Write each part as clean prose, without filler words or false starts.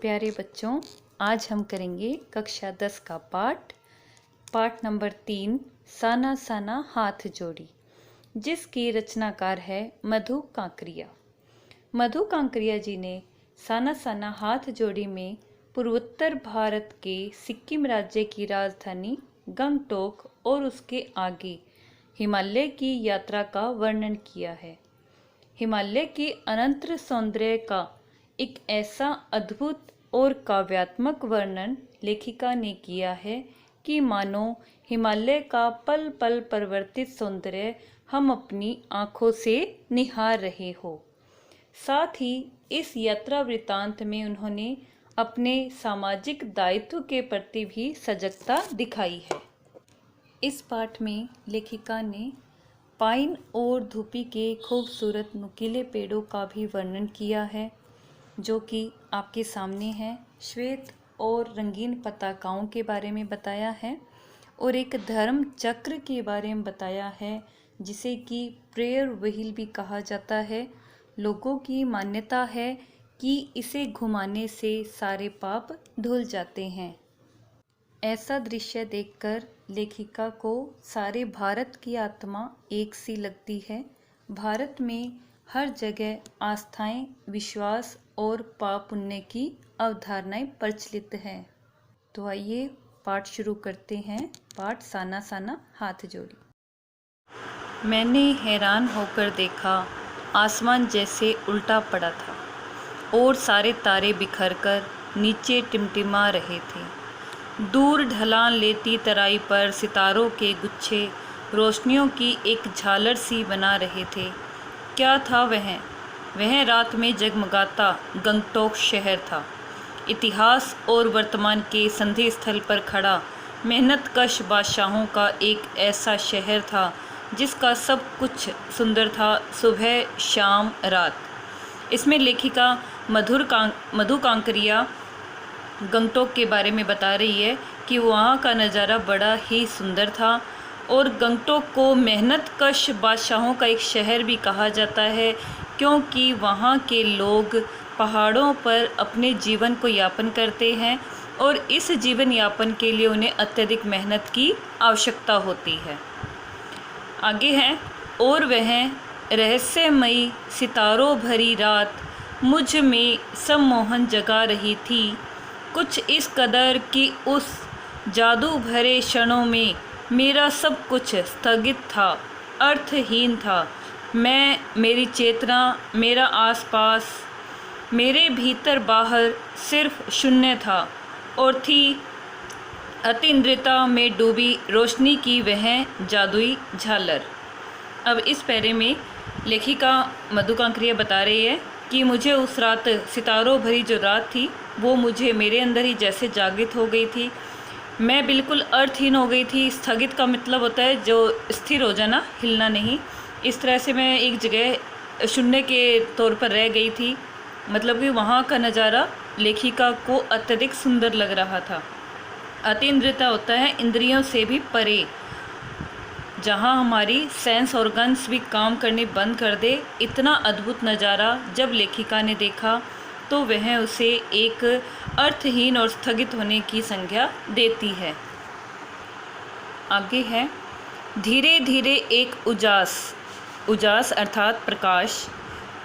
प्यारे बच्चों, आज हम करेंगे कक्षा 10 का पाठ नंबर 3 साना साना हाथ जोड़ी, जिसकी रचनाकार है मधु कांकरिया। मधु कांकरिया जी ने साना साना हाथ जोड़ी में पूर्वोत्तर भारत के सिक्किम राज्य की राजधानी गंगटोक और उसके आगे हिमालय की यात्रा का वर्णन किया है। हिमालय के अनंत सौंदर्य का एक ऐसा अद्भुत और काव्यात्मक वर्णन लेखिका ने किया है कि मानो हिमालय का पल पल परिवर्तित सौंदर्य हम अपनी आँखों से निहार रहे हो। साथ ही इस यात्रा वृत्तांत में उन्होंने अपने सामाजिक दायित्व के प्रति भी सजगता दिखाई है। इस पाठ में लेखिका ने पाइन और धूपी के खूबसूरत नुकीले पेड़ों का भी वर्णन किया है, जो कि आपके सामने है। श्वेत और रंगीन पताकाओं के बारे में बताया है और एक धर्म चक्र के बारे में बताया है, जिसे कि प्रेयर व्हील भी कहा जाता है। लोगों की मान्यता है कि इसे घुमाने से सारे पाप धुल जाते हैं। ऐसा दृश्य देखकर लेखिका को सारे भारत की आत्मा एक सी लगती है। भारत में हर जगह आस्थाएं, विश्वास और पाप पुण्य की अवधारणाएं प्रचलित हैं। तो आइए पाठ शुरू करते हैं। पाठ साना साना हाथ जोड़ी। मैंने हैरान होकर देखा, आसमान जैसे उल्टा पड़ा था और सारे तारे बिखरकर नीचे टिमटिमा रहे थे। दूर ढलान लेती तराई पर सितारों के गुच्छे रोशनियों की एक झालर सी बना रहे थे। क्या था वह रात में जगमगाता गंगटोक शहर था। इतिहास और वर्तमान के संधि स्थल पर खड़ा मेहनतकश बादशाहों का एक ऐसा शहर था जिसका सब कुछ सुंदर था, सुबह शाम रात। इसमें लेखिका मधु कांकरिया गंगटोक के बारे में बता रही है कि वहाँ का नज़ारा बड़ा ही सुंदर था और गंगटोक को मेहनतकश बादशाहों का एक शहर भी कहा जाता है, क्योंकि वहाँ के लोग पहाड़ों पर अपने जीवन को यापन करते हैं और इस जीवन यापन के लिए उन्हें अत्यधिक मेहनत की आवश्यकता होती है। आगे है, और वह रहस्यमयी सितारों भरी रात मुझ में सम्मोहन जगा रही थी, कुछ इस कदर कि उस जादू भरे क्षणों में मेरा सब कुछ स्थगित था, अर्थहीन था। मैं, मेरी चेतना, मेरा आसपास, मेरे भीतर बाहर सिर्फ शून्य था और थी अतीन्द्रियता में डूबी रोशनी की वह जादुई झालर। अब इस पैरे में लेखिका मधु कांकरिया बता रही है कि मुझे उस रात, सितारों भरी जो रात थी, वो मुझे मेरे अंदर ही जैसे जागृत हो गई थी। मैं बिल्कुल अर्थहीन हो गई थी। स्थगित का मतलब होता है जो स्थिर हो जाना, हिलना नहीं। इस तरह से मैं एक जगह शून्य के तौर पर रह गई थी। मतलब कि वहाँ का नज़ारा लेखिका को अत्यधिक सुंदर लग रहा था। अतीन्द्रियता होता है इंद्रियों से भी परे, जहाँ हमारी सेंस ऑर्गन्स भी काम करने बंद कर दे। इतना अद्भुत नज़ारा जब लेखिका ने देखा तो वह उसे एक अर्थहीन और स्थगित होने की संज्ञा देती है। आगे है, धीरे धीरे एक उजास अर्थात प्रकाश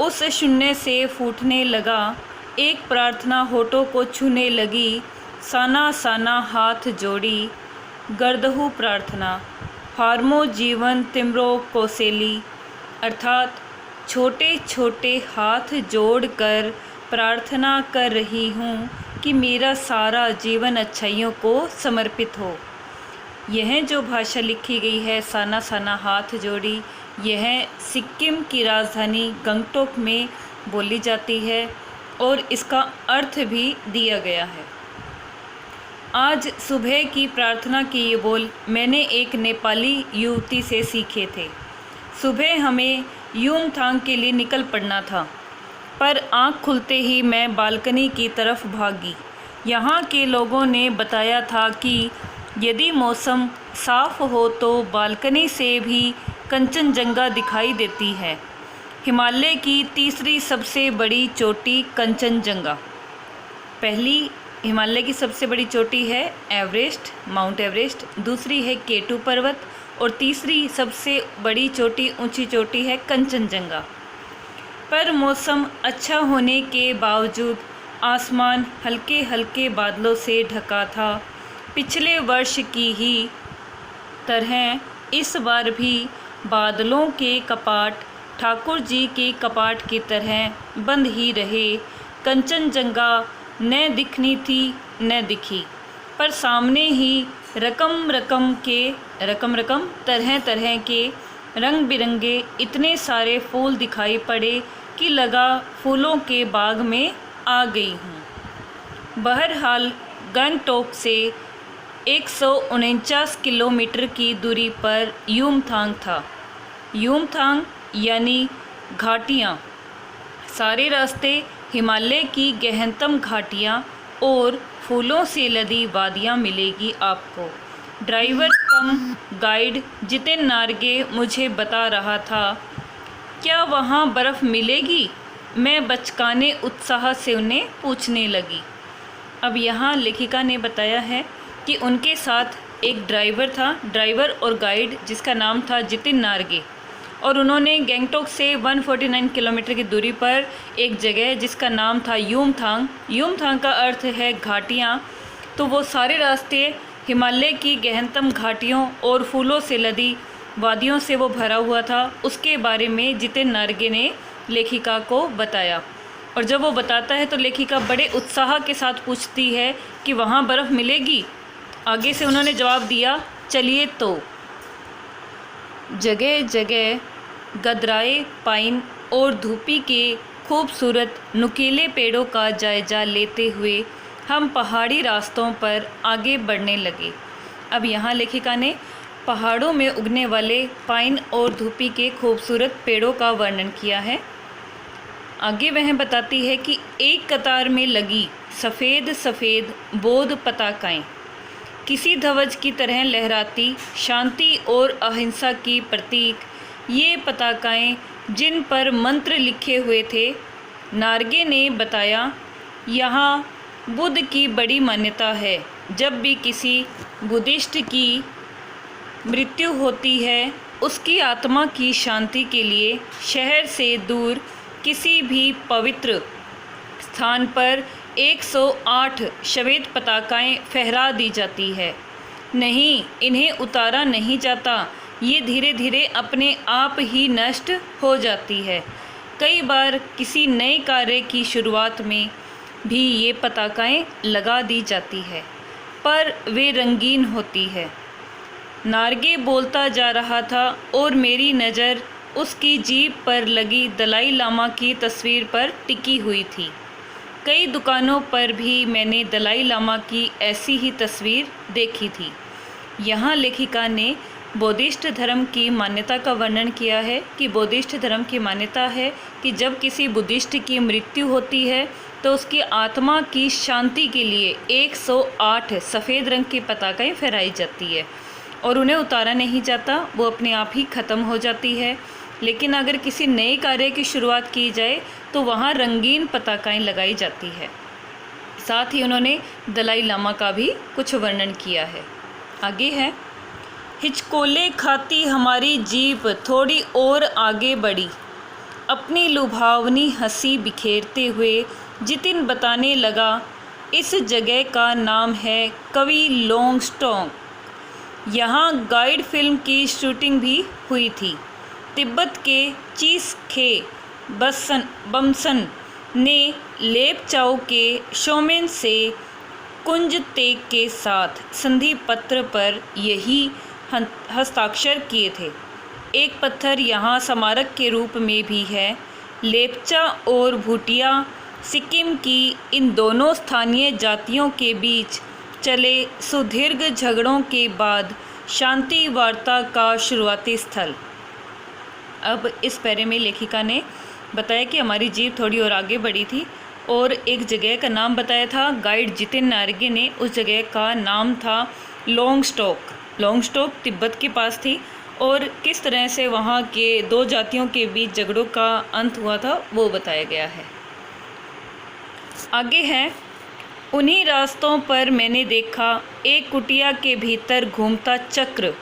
उस शून्य से फूटने लगा। एक प्रार्थना होठों को छूने लगी, साना साना हाथ जोड़ी, गर्दहु प्रार्थना, फार्मो जीवन तिम्रो कोसेली, अर्थात छोटे छोटे हाथ जोड़कर प्रार्थना कर रही हूँ कि मेरा सारा जीवन अच्छाइयों को समर्पित हो। यह जो भाषा लिखी गई है, साना साना हाथ जोड़ी, यह सिक्किम की राजधानी गंगटोक में बोली जाती है और इसका अर्थ भी दिया गया है। आज सुबह की प्रार्थना के ये बोल मैंने एक नेपाली युवती से सीखे थे। सुबह हमें युमथांग के लिए निकल पड़ना था, पर आँख खुलते ही मैं बालकनी की तरफ भागी। यहाँ के लोगों ने बताया था कि यदि मौसम साफ हो तो बालकनी से भी कंचनजंगा दिखाई देती है। हिमालय की तीसरी सबसे बड़ी चोटी कंचनजंगा। पहली हिमालय की सबसे बड़ी चोटी है एवरेस्ट, माउंट एवरेस्ट, दूसरी है K2 पर्वत और तीसरी सबसे बड़ी चोटी, ऊंची चोटी है कंचनजंगा। पर मौसम अच्छा होने के बावजूद आसमान हल्के हल्के बादलों से ढका था। पिछले वर्ष की ही तरह इस बार भी बादलों के कपाट ठाकुर जी के कपाट की तरह बंद ही रहे। कंचनजंगा न दिखनी थी न दिखी, पर सामने ही रकम रकम तरह तरह के रंग बिरंगे इतने सारे फूल दिखाई पड़े कि लगा फूलों के बाग में आ गई हूँ। बहरहाल गंगटोक से 149 किलोमीटर की दूरी पर युमथांग था। युमथांग यानी घाटियाँ। सारे रास्ते हिमालय की गहनतम घाटियाँ और फूलों से लदी वादियाँ मिलेगी आपको। ड्राइवर कम गाइड जितेन नार्गे मुझे बता रहा था। क्या वहाँ बर्फ़ मिलेगी? मैं बचकाने उत्साह से उन्हें पूछने लगी। अब यहाँ लेखिका ने बताया है कि उनके साथ एक ड्राइवर था, ड्राइवर और गाइड जिसका नाम था जितेन नार्गे, और उन्होंने गंगटोक से 149 किलोमीटर की दूरी पर एक जगह जिसका नाम था युमथांग, युमथांग का अर्थ है घाटियाँ, तो वो सारे रास्ते हिमालय की गहनतम घाटियों और फूलों से लदी वादियों से वो भरा हुआ था। उसके बारे में जितेन नार्गे ने लेखिका को बताया, और जब वो बताता है तो लेखिका बड़े उत्साह के साथ पूछती है कि वहाँ बर्फ़ मिलेगी। आगे से उन्होंने जवाब दिया, चलिए तो। जगह जगह गदराए पाइन और धूपी के खूबसूरत नुकीले पेड़ों का जायजा लेते हुए हम पहाड़ी रास्तों पर आगे बढ़ने लगे। अब यहाँ लेखिका ने पहाड़ों में उगने वाले पाइन और धूपी के खूबसूरत पेड़ों का वर्णन किया है। आगे वह बताती है कि एक कतार में लगी सफ़ेद सफ़ेद बौद्ध पताकाएँ किसी ध्वज की तरह लहराती, शांति और अहिंसा की प्रतीक ये पताकाएँ जिन पर मंत्र लिखे हुए थे। नार्गे ने बताया, यहाँ बुद्ध की बड़ी मान्यता है। जब भी किसी बुद्धिस्ट की मृत्यु होती है, उसकी आत्मा की शांति के लिए शहर से दूर किसी भी पवित्र स्थान पर 108 श्वेत पताकाएँ फहरा दी जाती है। नहीं, इन्हें उतारा नहीं जाता, ये धीरे धीरे अपने आप ही नष्ट हो जाती है। कई बार किसी नए कार्य की शुरुआत में भी ये पताकाएँ लगा दी जाती है, पर वे रंगीन होती है। नार्गे बोलता जा रहा था और मेरी नज़र उसकी जीभ पर लगी दलाई लामा की तस्वीर पर टिकी हुई थी। कई दुकानों पर भी मैंने दलाई लामा की ऐसी ही तस्वीर देखी थी। यहाँ लेखिका ने बौद्धिस्ट धर्म की मान्यता का वर्णन किया है कि बौद्धिस्ट धर्म की मान्यता है कि जब किसी बुद्धिस्ट की मृत्यु होती है तो उसकी आत्मा की शांति के लिए 108 सफ़ेद रंग की पताकाएँ फहराई जाती है और उन्हें उतारा नहीं जाता, वो अपने आप ही ख़त्म हो जाती है। लेकिन अगर किसी नए कार्य की शुरुआत की जाए तो वहाँ रंगीन पताकाएँ लगाई जाती है। साथ ही उन्होंने दलाई लामा का भी कुछ वर्णन किया है। आगे है, हिचकोले खाती हमारी जीभ थोड़ी और आगे बढ़ी। अपनी लुभावनी हंसी बिखेरते हुए जितिन बताने लगा, इस जगह का नाम है कवि लोंगस्टोंग। यहाँ गाइड फिल्म की शूटिंग भी हुई थी। तिब्बत के चीसखे बमसन ने लेपचाओ के शोमेन से कुंजतेक के साथ संधि पत्र पर यही हस्ताक्षर किए थे। एक पत्थर यहाँ स्मारक के रूप में भी है। लेप्चा और भूटिया सिक्किम की इन दोनों स्थानीय जातियों के बीच चले सुदीर्घ झगड़ों के बाद शांति वार्ता का शुरुआती स्थल। अब इस पैरे में लेखिका ने बताया कि हमारी जीप थोड़ी और आगे बढ़ी थी और एक जगह का नाम बताया था। गाइड जितेन नार्गे ने उस जगह का नाम था लोंगस्टोक। लोंगस्टोक तिब्बत के पास थी और किस तरह से वहाँ के दो जातियों के बीच झगड़ों का अंत हुआ था वो बताया गया है। आगे है, उन्हीं रास्तों पर मैंने देखा एक कुटिया के भीतर घूमता चक्र।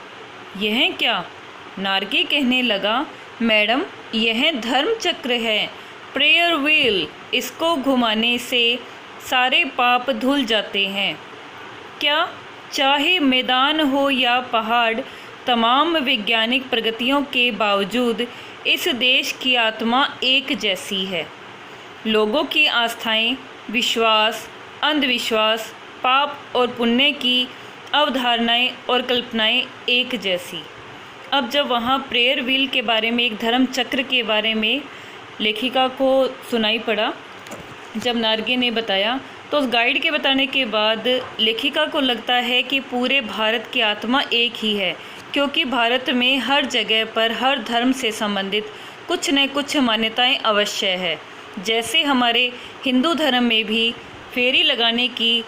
यह क्या? नारकी कहने लगा, मैडम यह धर्म चक्र है, प्रेयर व्हील। इसको घुमाने से सारे पाप धुल जाते हैं। क्या? चाहे मैदान हो या पहाड़, तमाम वैज्ञानिक प्रगतियों के बावजूद इस देश की आत्मा एक जैसी है। लोगों की आस्थाएं, विश्वास, अंधविश्वास, पाप और पुण्य की अवधारणाएं और कल्पनाएं एक जैसी। अब जब वहाँ प्रेयर व्हील के बारे में, एक धर्म चक्र के बारे में लेखिका को सुनाई पड़ा, जब नार्गे ने बताया, तो उस गाइड के बताने के बाद लेखिका को लगता है कि पूरे भारत की आत्मा एक ही है, क्योंकि भारत में हर जगह पर हर धर्म से संबंधित कुछ न कुछ मान्यताएं अवश्य है। जैसे हमारे हिंदू धर्म में भी फेरी लगाने की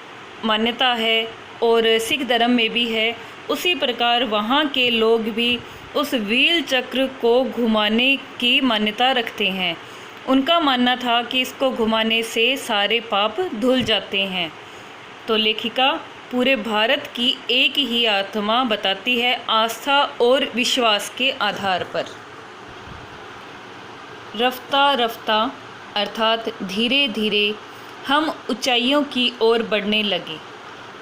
मान्यता है और सिख धर्म में भी है, उसी प्रकार वहाँ के लोग भी उस व्हील चक्र को घुमाने की मान्यता रखते हैं। उनका मानना था कि इसको घुमाने से सारे पाप धुल जाते हैं। तो लेखिका पूरे भारत की एक ही आत्मा बताती है, आस्था और विश्वास के आधार पर। रफ्ता रफ्ता अर्थात धीरे धीरे हम ऊंचाइयों की ओर बढ़ने लगे।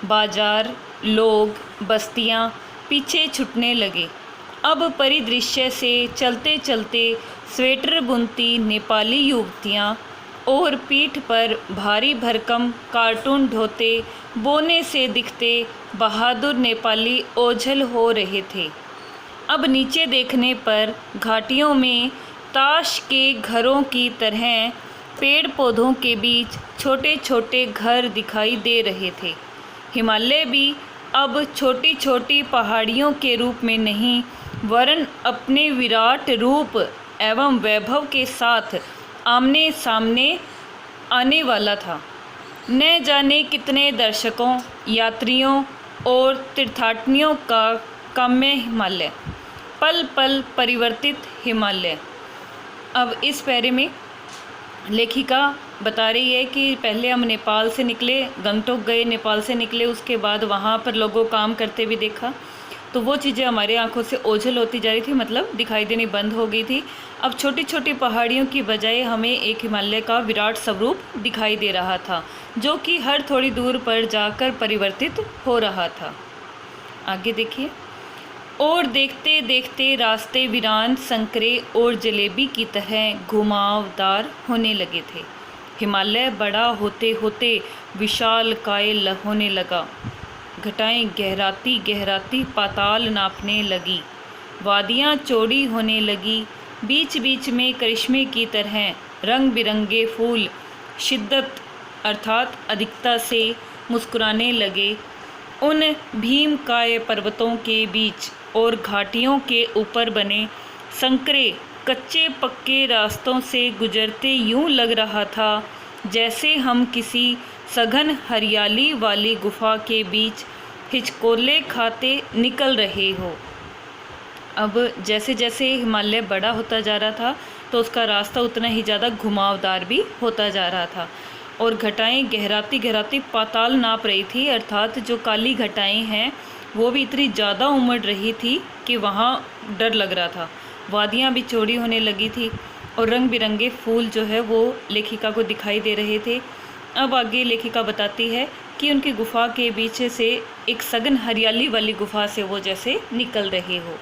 बाजार, लोग, बस्तियां पीछे छूटने लगे। अब परिदृश्य से चलते चलते स्वेटर बुनती नेपाली युवतियां और पीठ पर भारी भरकम कार्टून ढोते बोने से दिखते बहादुर नेपाली ओझल हो रहे थे। अब नीचे देखने पर घाटियों में ताश के घरों की तरह पेड़ पौधों के बीच छोटे छोटे घर दिखाई दे रहे थे। हिमालय भी अब छोटी छोटी पहाड़ियों के रूप में नहीं, वरन अपने विराट रूप एवं वैभव के साथ आमने सामने आने वाला था। न जाने कितने दर्शकों, यात्रियों और तीर्थाटनियों का काम्य हिमालय, पल पल परिवर्तित हिमालय। अब इस पैरे में लेखिका बता रही है कि पहले हम नेपाल से निकले, गंगटोक गए, नेपाल से निकले, उसके बाद वहाँ पर लोगों काम करते भी देखा, तो वो चीज़ें हमारे आंखों से ओझल होती जा रही थी, मतलब दिखाई देनी बंद हो गई थी। अब छोटी छोटी पहाड़ियों की बजाय हमें एक हिमालय का विराट स्वरूप दिखाई दे रहा था, जो कि हर थोड़ी दूर पर जाकर परिवर्तित हो रहा था। आगे देखिए। और देखते देखते रास्ते वीरान, संकरे और जलेबी की तरह घुमावदार होने लगे थे। हिमालय बड़ा होते होते विशाल काय होने लगा। घटाएं गहराती गहराती पाताल नापने लगी। वादियाँ चौड़ी होने लगी। बीच बीच में करिश्मे की तरह रंग बिरंगे फूल शिद्दत अर्थात अधिकता से मुस्कुराने लगे। उन भीमकाय पर्वतों के बीच और घाटियों के ऊपर बने संकरे कच्चे पक्के रास्तों से गुजरते यूं लग रहा था जैसे हम किसी सघन हरियाली वाली गुफा के बीच हिचकोले खाते निकल रहे हो। अब जैसे जैसे हिमालय बड़ा होता जा रहा था तो उसका रास्ता उतना ही ज़्यादा घुमावदार भी होता जा रहा था और घटाएं गहराती गहराती पाताल नाप रही थी, अर्थात जो काली घटाएं हैं वो भी इतनी ज़्यादा उमड़ रही थी कि वहाँ डर लग रहा था। वादियाँ भी चौड़ी होने लगी थी और रंग बिरंगे फूल जो है वो लेखिका को दिखाई दे रहे थे। अब आगे लेखिका बताती है कि उनकी गुफा के बीच से एक सघन हरियाली वाली गुफा से वो जैसे निकल रहे हो।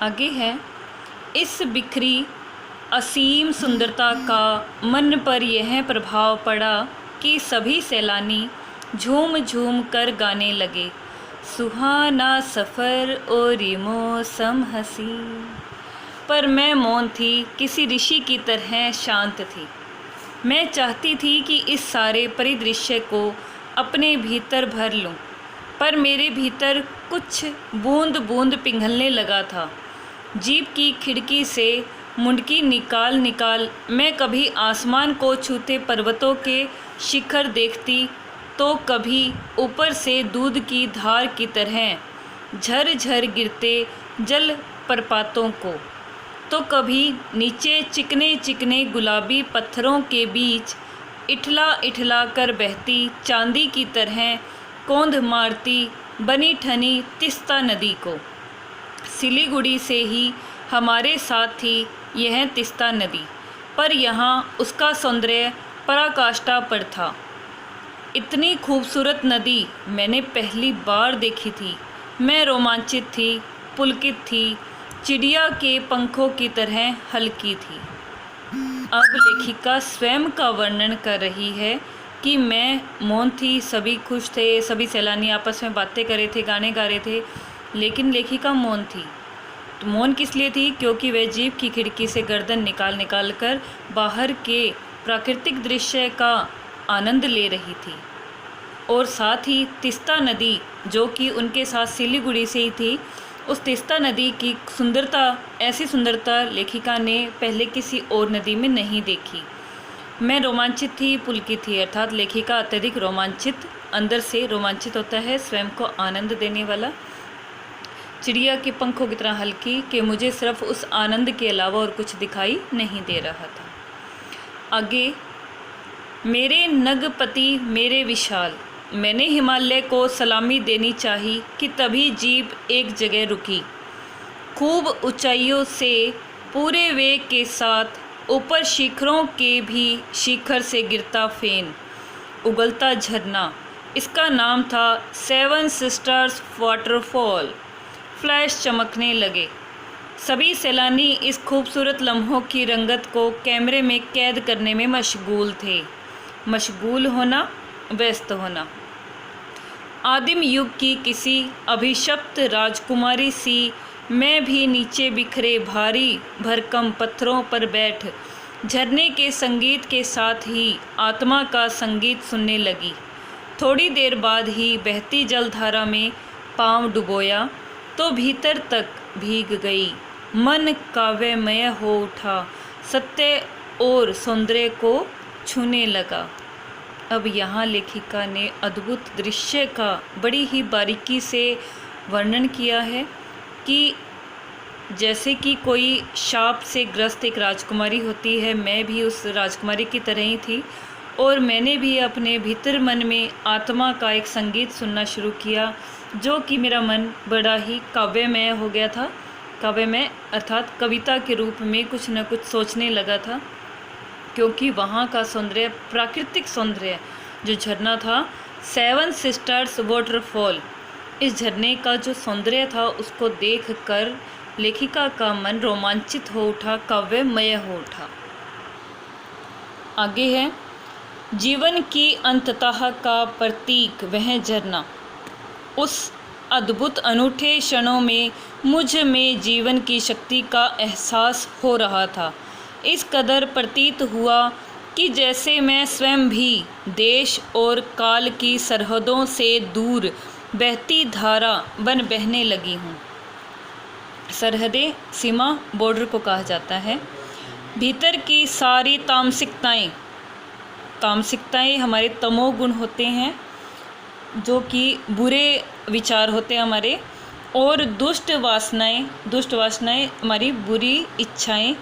आगे है, इस बिखरी असीम सुंदरता का मन पर यह प्रभाव पड़ा कि सभी सैलानी झूम झूम कर गाने लगे, सुहाना सफ़र और ये मौसम हसी। पर मैं मौन थी, किसी ऋषि की तरह शांत थी। मैं चाहती थी कि इस सारे परिदृश्य को अपने भीतर भर लूं, पर मेरे भीतर कुछ बूंद बूंद पिघलने लगा था। जीप की खिड़की से मुंडकी निकाल निकाल मैं कभी आसमान को छूते पर्वतों के शिखर देखती, तो कभी ऊपर से दूध की धार की तरह झरझर गिरते जल प्रपातों को, तो कभी नीचे चिकने चिकने गुलाबी पत्थरों के बीच इठला इठला कर बहती चांदी की तरह कौंध मारती बनी ठनी तिस्ता नदी को। सिलीगुड़ी से ही हमारे साथ थी यह तिस्ता नदी, पर यहाँ उसका सौंदर्य पराकाष्ठा पर था। इतनी खूबसूरत नदी मैंने पहली बार देखी थी। मैं रोमांचित थी, पुलकित थी, चिड़िया के पंखों की तरह हल्की थी। अब लेखिका स्वयं का वर्णन कर रही है कि मैं मौन थी, सभी खुश थे, सभी सैलानी आपस में बातें कर रहे थे, गाने गा रहे थे, लेकिन लेखिका मौन थी। तो मौन किस लिए थी? क्योंकि वह जीप की खिड़की से गर्दन निकाल निकाल कर बाहर के प्राकृतिक दृश्य का आनंद ले रही थी। और साथ ही तिस्ता नदी, जो कि उनके साथ सिलीगुड़ी से ही थी, उस तिस्ता नदी की सुंदरता, ऐसी सुंदरता लेखिका ने पहले किसी और नदी में नहीं देखी। मैं रोमांचित थी, पुलकित थी, अर्थात लेखिका अत्यधिक रोमांचित, अंदर से रोमांचित होता है, स्वयं को आनंद देने वाला। चिड़िया के पंखों की तरह हल्की, कि मुझे सिर्फ उस आनंद के अलावा और कुछ दिखाई नहीं दे रहा था। आगे, मेरे नगपति मेरे विशाल, मैंने हिमालय को सलामी देनी चाही कि तभी जीप एक जगह रुकी। खूब ऊंचाइयों से पूरे वेग के साथ ऊपर शिखरों के भी शिखर से गिरता फेन, उगलता झरना, इसका नाम था 7 सिस्टर्स वाटरफॉल। फ्लैश चमकने लगे। सभी सैलानी इस खूबसूरत लम्हों की रंगत को कैमरे में कैद करने में मशगूल थे। मशगूल होना, व्यस्त होना। आदिम युग की किसी अभिशप्त राजकुमारी सी मैं भी नीचे बिखरे भारी भरकम पत्थरों पर बैठ झरने के संगीत के साथ ही आत्मा का संगीत सुनने लगी। थोड़ी देर बाद ही बहती जलधारा में पांव डुबोया तो भीतर तक भीग गई। मन काव्यमय हो उठा, सत्य और सौंदर्य को छूने लगा। अब यहाँ लेखिका ने अद्भुत दृश्य का बड़ी ही बारीकी से वर्णन किया है कि जैसे कि कोई शाप से ग्रस्त एक राजकुमारी होती है, मैं भी उस राजकुमारी की तरह ही थी और मैंने भी अपने भीतर मन में आत्मा का एक संगीत सुनना शुरू किया, जो कि मेरा मन बड़ा ही काव्यमय हो गया था। काव्यमय अर्थात कविता के रूप में कुछ न कुछ सोचने लगा था, क्योंकि वहाँ का सौंदर्य, प्राकृतिक सौंदर्य, जो झरना था 7 सिस्टर्स वाटरफॉल, इस झरने का जो सौंदर्य था उसको देखकर लेखिका का मन रोमांचित हो उठा, काव्यमय हो उठा। आगे है, जीवन की अंततः का प्रतीक वह झरना। उस अद्भुत अनूठे क्षणों में मुझ में जीवन की शक्ति का एहसास हो रहा था। इस कदर प्रतीत हुआ कि जैसे मैं स्वयं भी देश और काल की सरहदों से दूर बहती धारा बन बहने लगी हूँ। सरहदें, सीमा, बॉर्डर को कहा जाता है। भीतर की सारी तामसिकताएं हमारे तमोगुण होते हैं, जो कि बुरे विचार होते हैं हमारे, और दुष्ट वासनाएं हमारी बुरी इच्छाएं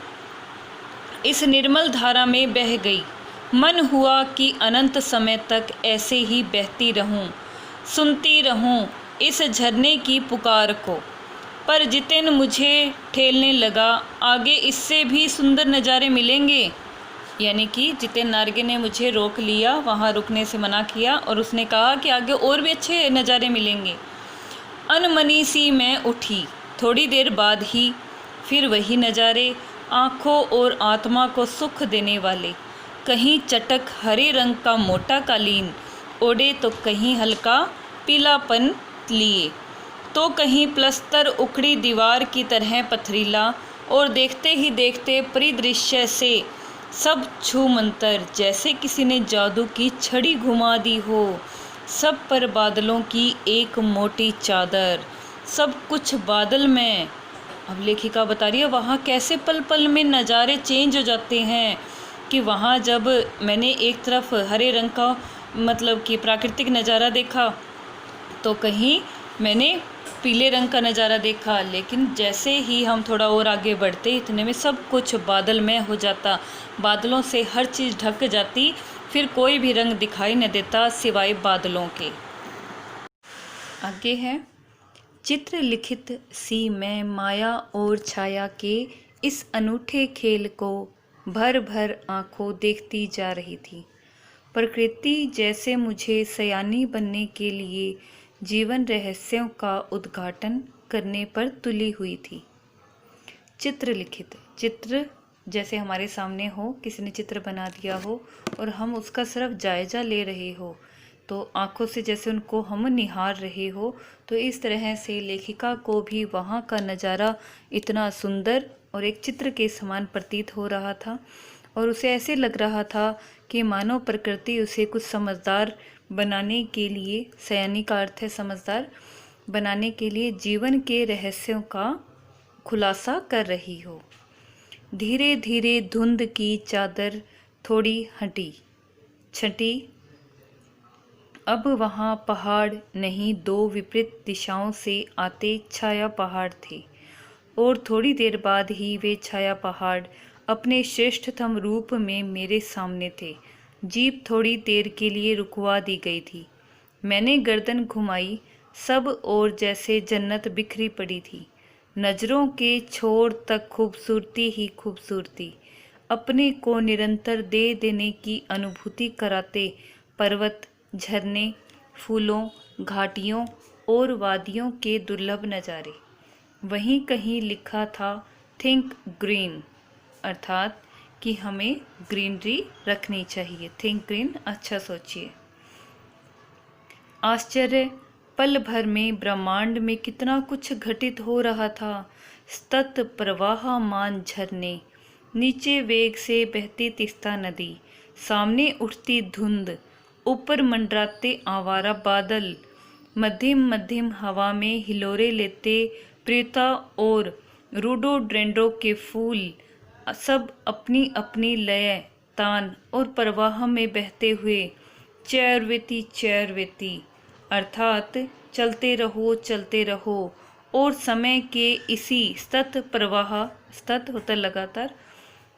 इस निर्मल धारा में बह गई। मन हुआ कि अनंत समय तक ऐसे ही बहती रहूं, सुनती रहूं इस झरने की पुकार को। पर जितेन मुझे ठेलने लगा, आगे इससे भी सुंदर नज़ारे मिलेंगे। यानी कि जितेन नार्गे ने मुझे रोक लिया, वहाँ रुकने से मना किया और उसने कहा कि आगे और भी अच्छे नज़ारे मिलेंगे। अनमनी सी मैं उठी। थोड़ी देर बाद ही फिर वही नज़ारे, आँखों और आत्मा को सुख देने वाले। कहीं चटक हरे रंग का मोटा कालीन ओढ़े तो कहीं हल्का पीलापन लिए, तो कहीं प्लस्तर उखड़ी दीवार की तरह पथरीला, और देखते ही देखते परिदृश्य से सब छू मंतर, जैसे किसी ने जादू की छड़ी घुमा दी हो। सब पर बादलों की एक मोटी चादर, सब कुछ बादल में। अब लेखिका बता रही है वहाँ कैसे पल पल में नज़ारे चेंज हो जाते हैं, कि वहाँ जब मैंने एक तरफ हरे रंग का मतलब कि प्राकृतिक नज़ारा देखा, तो कहीं मैंने पीले रंग का नज़ारा देखा, लेकिन जैसे ही हम थोड़ा और आगे बढ़ते इतने में सब कुछ बादल में हो जाता, बादलों से हर चीज़ ढक जाती फिर कोई भी रंग दिखाई न देता सिवाय बादलों के। आगे है, चित्र लिखित सी मैं माया और छाया के इस अनूठे खेल को भर भर आंखों देखती जा रही थी। प्रकृति जैसे मुझे सयानी बनने के लिए जीवन रहस्यों का उद्घाटन करने पर तुली हुई थी। चित्र लिखित, चित्र जैसे हमारे सामने हो, किसी ने चित्र बना दिया हो और हम उसका सिर्फ जायजा ले रहे हो, तो आंखों से जैसे उनको हम निहार रहे हो, तो इस तरह से लेखिका को भी वहाँ का नज़ारा इतना सुंदर और एक चित्र के समान प्रतीत हो रहा था और उसे ऐसे लग रहा था कि मानो प्रकृति उसे कुछ समझदार बनाने के लिए, सयानी का अर्थ है समझदार, बनाने के लिए जीवन के रहस्यों का खुलासा कर रही हो। धीरे धीरे धुंध की चादर थोड़ी हटी छटी। अब वहाँ पहाड़ नहीं, दो विपरीत दिशाओं से आते छाया पहाड़ थे और थोड़ी देर बाद ही वे छाया पहाड़ अपने श्रेष्ठतम रूप में मेरे सामने थे। जीप थोड़ी देर के लिए रुकवा दी गई थी। मैंने गर्दन घुमाई, सब और जैसे जन्नत बिखरी पड़ी थी। नज़रों के छोर तक खूबसूरती ही खूबसूरती, अपने को निरंतर दे देने की अनुभूति कराते पर्वत, झरने, फूलों, घाटियों और वादियों के दुर्लभ नज़ारे। वहीं कहीं लिखा था थिंक ग्रीन, अर्थात कि हमें ग्रीनरी रखनी चाहिए। थिंक ग्रीन, अच्छा सोचिए। आश्चर्य, पल भर में ब्रह्मांड में कितना कुछ घटित हो रहा था। सतत प्रवाहमान झरने, नीचे वेग से बहती तीस्ता नदी, सामने उठती धुंध, ऊपर मंडराते आवारा बादल, मध्यम मध्यम हवा में हिलोरे लेते प्रीता और रोडोडेंड्रो के फूल, सब अपनी अपनी लय, तान और प्रवाह में बहते हुए चैरवेती चैरवेती, अर्थात चलते रहो और समय के इसी सतत होता लगातार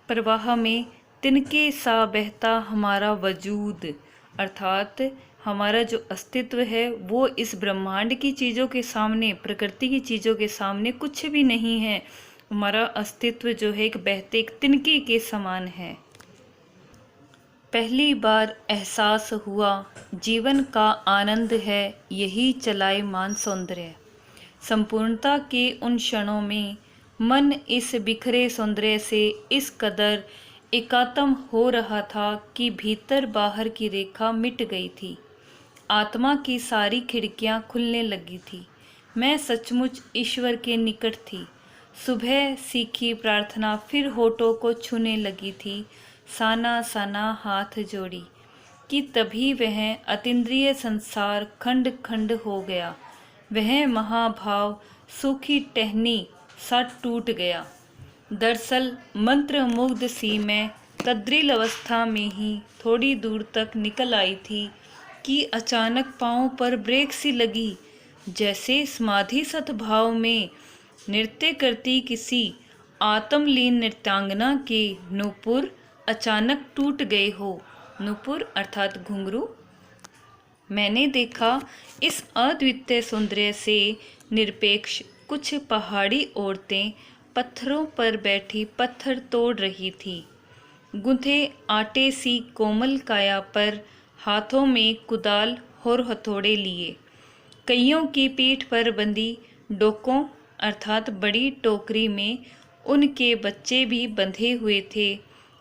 प्रवाह में तिनके सा बहता हमारा वजूद, अर्थात हमारा जो अस्तित्व है वो इस ब्रह्मांड की चीज़ों के सामने, प्रकृति की चीज़ों के सामने कुछ भी नहीं है। हमारा अस्तित्व जो है एक बहते एक तिनके के समान है। पहली बार एहसास हुआ जीवन का आनंद है यही चलायमान सौंदर्य। संपूर्णता के उन क्षणों में मन इस बिखरे सौंदर्य से इस कदर एकात्म हो रहा था कि भीतर बाहर की रेखा मिट गई थी। आत्मा की सारी खिड़कियां खुलने लगी थी। मैं सचमुच ईश्वर के निकट थी। सुबह सीखी प्रार्थना फिर होठों को छूने लगी थी, साना साना हाथ जोड़ी, कि तभी वह अतीन्द्रिय संसार खंड खंड हो गया। वह महाभाव सूखी टहनी सा टूट गया। दरअसल मंत्रमुग्ध सी मैं तद्रिल अवस्था में ही थोड़ी दूर तक निकल आई थी कि अचानक पांव पर ब्रेक सी लगी, जैसे समाधि सद्भाव में नृत्य करती किसी आत्मलीन नृत्यांगना के नूपुर अचानक टूट गए हो। नूपुर अर्थात घुंघरू। मैंने देखा इस अद्वितीय सौंदर्य से निरपेक्ष कुछ पहाड़ी औरतें पत्थरों पर बैठी पत्थर तोड़ रही थी। गुंथे आटे सी कोमल काया पर हाथों में कुदाल और हथौड़े लिए। कईयों की पीठ पर बंधी डोकों अर्थात बड़ी टोकरी में उनके बच्चे भी बंधे हुए थे।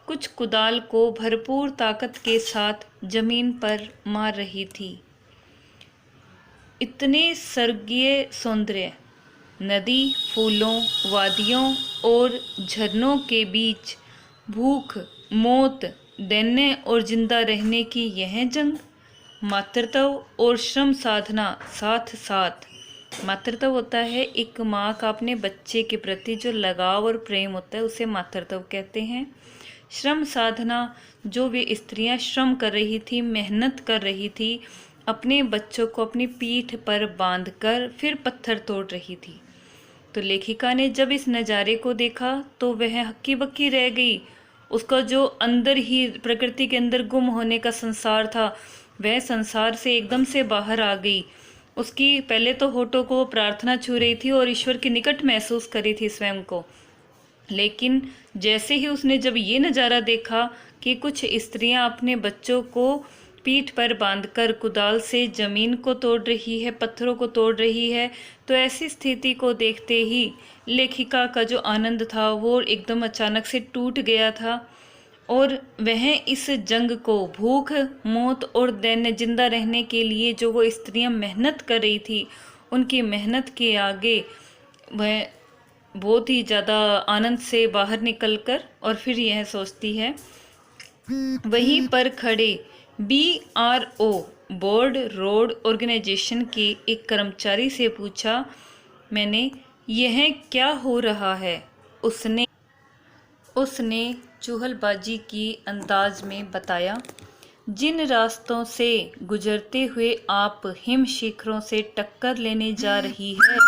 कुछ कुदाल को भरपूर ताकत के साथ जमीन पर मार रही थी। इतने स्वर्गीय सौंदर्य, नदी, फूलों, वादियों और झरनों के बीच भूख, मौत, दैन्य और जिंदा रहने की यह जंग, मातृत्व और श्रम साधना साथ साथ। मातृत्व होता है एक माँ का अपने बच्चे के प्रति जो लगाव और प्रेम होता है, उसे मातृत्व कहते हैं। श्रम साधना, जो वे स्त्रियां श्रम कर रही थी, मेहनत कर रही थी, अपने बच्चों को अपनी पीठ पर बांधकर फिर पत्थर तोड़ रही थी। तो लेखिका ने जब इस नज़ारे को देखा तो वह हक्की बक्की रह गई उसका जो अंदर ही प्रकृति के अंदर गुम होने का संसार था, वह संसार से एकदम से बाहर आ गई। उसकी पहले तो होठों को प्रार्थना छू रही थी और ईश्वर के निकट महसूस करी थी स्वयं को, लेकिन जैसे ही उसने जब ये नज़ारा देखा कि कुछ स्त्रियां अपने बच्चों को पीठ पर बांधकर कुदाल से जमीन को तोड़ रही है, पत्थरों को तोड़ रही है, तो ऐसी स्थिति को देखते ही लेखिका का जो आनंद था वो एकदम अचानक से टूट गया था और वह इस जंग को, भूख, मौत और दैन्य जिंदा रहने के लिए जो वो स्त्रियां मेहनत कर रही थी, उनकी मेहनत के आगे वह बहुत ही ज़्यादा आनंद से बाहर निकलकर और फिर यह सोचती है। वहीं पर खड़े BRO बोर्ड रोड ऑर्गेनाइजेशन के एक कर्मचारी से पूछा मैंने, यह क्या हो रहा है? उसने चुहलबाजी की अंदाज में बताया, जिन रास्तों से गुजरते हुए आप हिम शिखरों से टक्कर लेने जा रही है,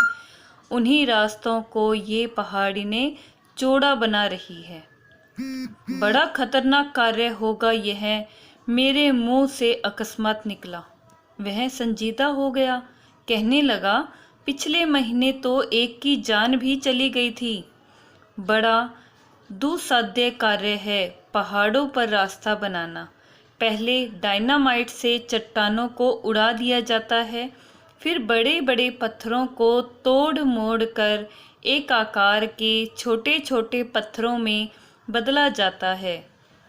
उन्हीं रास्तों को ये पहाड़ियाँ चौड़ा बना रही है। बड़ा खतरनाक कार्य होगा यह, मेरे मुंह से अकस्मात निकला। वह संजीदा हो गया, कहने लगा, पिछले महीने तो एक की जान भी चली गई थी। बड़ा दुस्साध्य कार्य है पहाड़ों पर रास्ता बनाना। पहले डायनामाइट से चट्टानों को उड़ा दिया जाता है, फिर बड़े बड़े पत्थरों को तोड़ मोड़ कर एक आकार के छोटे छोटे पत्थरों में बदला जाता है,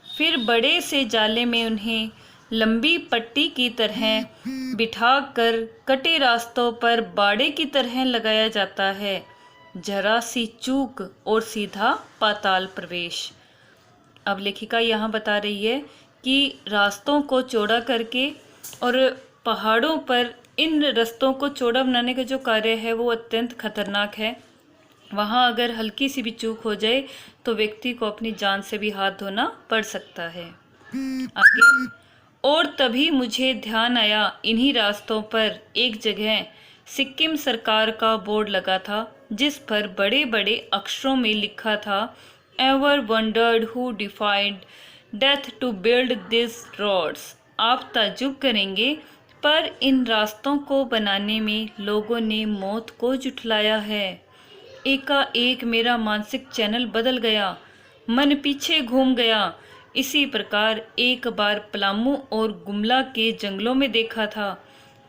फिर बड़े से जाले में उन्हें लंबी पट्टी की तरह बिठाकर कटे रास्तों पर बाड़े की तरह लगाया जाता है। जरा सी चूक और सीधा पाताल प्रवेश। अब लेखिका यहाँ बता रही है कि रास्तों को चौड़ा करके और पहाड़ों पर इन रास्तों को चौड़ा बनाने का जो कार्य है वो अत्यंत खतरनाक है। वहाँ अगर हल्की सी भी चूक हो जाए तो व्यक्ति को अपनी जान से भी हाथ धोना पड़ सकता है। आगे, और तभी मुझे ध्यान आया, इन्हीं रास्तों पर एक जगह सिक्किम सरकार का बोर्ड लगा था, जिस पर बड़े बड़े अक्षरों में लिखा था, ever wondered who defied death to build this roads. आप ताज्जुब करेंगे, पर इन रास्तों को बनाने में लोगों ने मौत को जुटलाया है। एकाएक मेरा मानसिक चैनल बदल गया, मन पीछे घूम गया। इसी प्रकार एक बार पलामू और गुमला के जंगलों में देखा था,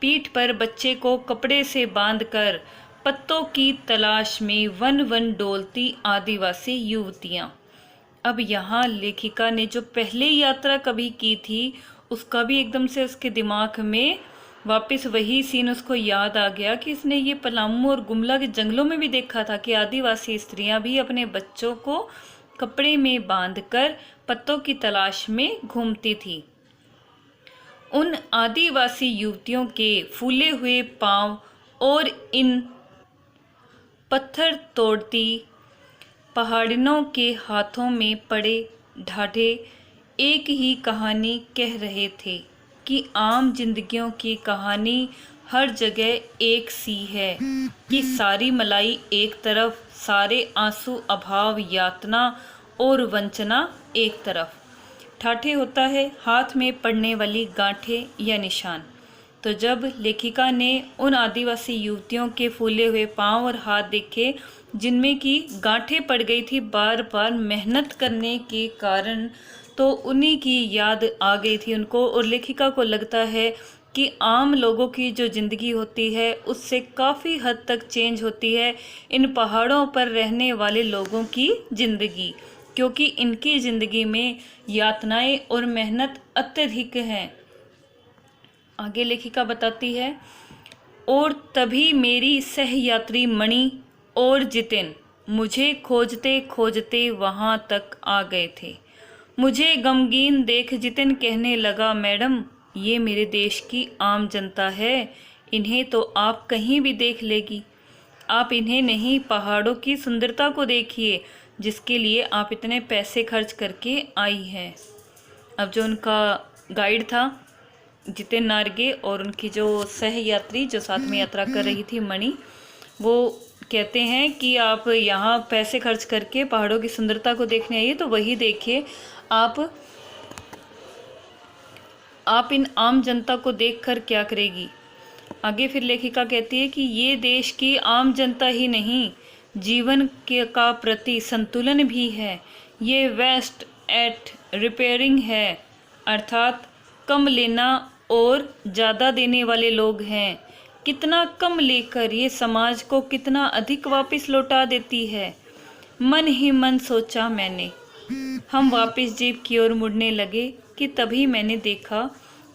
पीठ पर बच्चे को कपड़े से बांधकर पत्तों की तलाश में वन वन डोलती आदिवासी युवतियाँ। अब यहाँ लेखिका ने जो पहले यात्रा कभी की थी उसका भी एकदम से उसके दिमाग में वापस वही सीन उसको याद आ गया कि इसने ये पलामू और गुमला के जंगलों में भी देखा था कि आदिवासी स्त्रियां भी अपने बच्चों को कपड़े में बांधकर पत्तों की तलाश में घूमती थी। उन आदिवासी युवतियों के फूले हुए पांव और इन पत्थर तोड़ती पहाड़ियों के हाथों में पड़े ढाढे एक ही कहानी कह रहे थे कि आम जिंदगियों की कहानी हर जगह एक सी है कि सारी मलाई एक तरफ, सारे आंसू, अभाव, यातना और वंचना एक तरफ। ठाठे होता है हाथ में पड़ने वाली गांठें या निशान। तो जब लेखिका ने उन आदिवासी युवतियों के फूले हुए पांव और हाथ देखे जिनमें की गांठें पड़ गई थी बार बार मेहनत करने के कारण, तो उन्हीं की याद आ गई थी उनको। और लेखिका को लगता है कि आम लोगों की जो ज़िंदगी होती है उससे काफ़ी हद तक चेंज होती है इन पहाड़ों पर रहने वाले लोगों की ज़िंदगी, क्योंकि इनकी ज़िंदगी में यातनाएं और मेहनत अत्यधिक हैं। आगे लेखिका बताती है, और तभी मेरी सहयात्री मणि और जितिन मुझे खोजते खोजते वहाँ तक आ गए थे। मुझे गमगीन देख जितिन कहने लगा, मैडम ये मेरे देश की आम जनता है, इन्हें तो आप कहीं भी देख लेगी। आप इन्हें नहीं, पहाड़ों की सुंदरता को देखिए जिसके लिए आप इतने पैसे खर्च करके आई हैं। अब जो उनका गाइड था जितिन नार्गे और उनकी जो सह यात्री जो साथ में यात्रा कर रही थी मणि, वो कहते हैं कि आप यहाँ पैसे खर्च करके पहाड़ों की सुंदरता को देखने आइए, तो वही देखिए आप इन आम जनता को देखकर क्या करेगी। आगे फिर लेखिका कहती है कि ये देश की आम जनता ही नहीं, जीवन के का प्रति संतुलन भी है। ये वेस्ट एट रिपेयरिंग है, अर्थात कम लेना और ज़्यादा देने वाले लोग हैं। कितना कम लेकर ये समाज को कितना अधिक वापस लौटा देती है। मन ही मन सोचा मैंने। हम वापस जीप की ओर मुड़ने लगे कि तभी मैंने देखा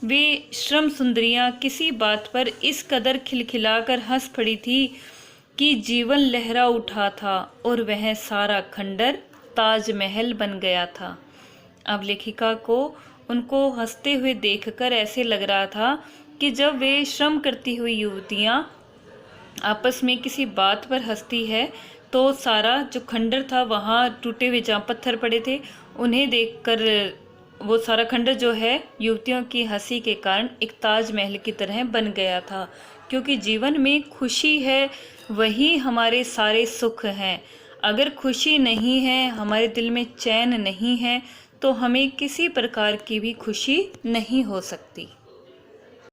वे श्रम सुंदरियां किसी बात पर इस कदर खिलखिलाकर हंस पड़ी थी कि जीवन लहरा उठा था और वह सारा खंडर ताजमहल बन गया था। अब लेखिका को उनको हंसते हुए देखकर ऐसे लग रहा था कि जब वे श्रम करती हुई युवतियां आपस में किसी बात पर हंसती है तो सारा जो खंडर था, वहाँ टूटे हुए जहाँ पत्थर पड़े थे, उन्हें देखकर वो सारा खंडर जो है युवतियों की हंसी के कारण एक ताजमहल की तरह बन गया था। क्योंकि जीवन में खुशी है, वही हमारे सारे सुख हैं। अगर खुशी नहीं है, हमारे दिल में चैन नहीं है, तो हमें किसी प्रकार की भी खुशी नहीं हो सकती।